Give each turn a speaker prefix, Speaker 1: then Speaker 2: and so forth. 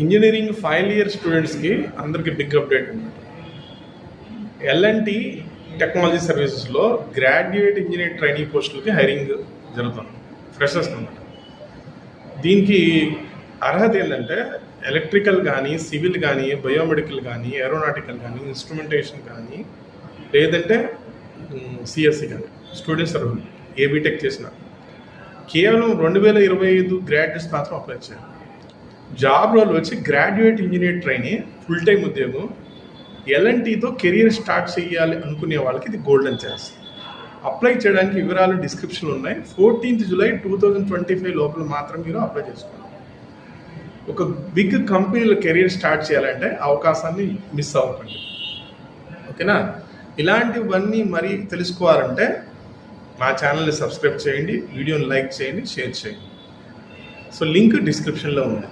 Speaker 1: Engineering final year స్టూడెంట్స్కి అందరికీ big update ఉంది. ఎల్ఎన్టీ టెక్నాలజీ సర్వీసెస్లో గ్రాడ్యుయేట్ ఇంజనీర్ ట్రైనింగ్ పోస్టులకి హైరింగ్ జరుగుతుంది, ఫ్రెషర్స్ అన్నమాట. దీనికి అర్హత ఏంటంటే ఎలక్ట్రికల్ కానీ, సివిల్ కానీ, బయోమెడికల్ కానీ, ఏరోనాటికల్ కానీ, ఇన్స్ట్రుమెంటేషన్ కానీ, లేదంటే సిఎస్సి కానీ స్టూడెంట్స్ అర్హులు ఏ బీటెక్ చేసిన కేవలం 2025 గ్రాడ్యుయేట్స్ మాత్రం అప్లై చేయాలి. జాబ్ రోల్ వచ్చి graduate engineer training, full time ఉద్యోగం. ఎల్ఎన్టీతో కెరియర్ స్టార్ట్ చేయాలి అనుకునే వాళ్ళకి ఇది గోల్డెన్ ఛాన్స్. అప్లై చేయడానికి వివరాలు డిస్క్రిప్షన్లో ఉన్నాయి. 14th జూలై 2025 లోపల మాత్రం మీరు అప్లై చేసుకోండి. ఒక బిగ్ కంపెనీలో కెరియర్ స్టార్ట్ చేయాలంటే అవకాశాన్ని మిస్ అవ్వకండి, ఓకేనా? ఇలాంటివన్నీ మరి తెలుసుకోవాలంటే మా ఛానల్ని సబ్స్క్రైబ్ చేయండి, వీడియోని లైక్ చేయండి, షేర్ చేయండి. సో లింక్ డిస్క్రిప్షన్లో ఉంది.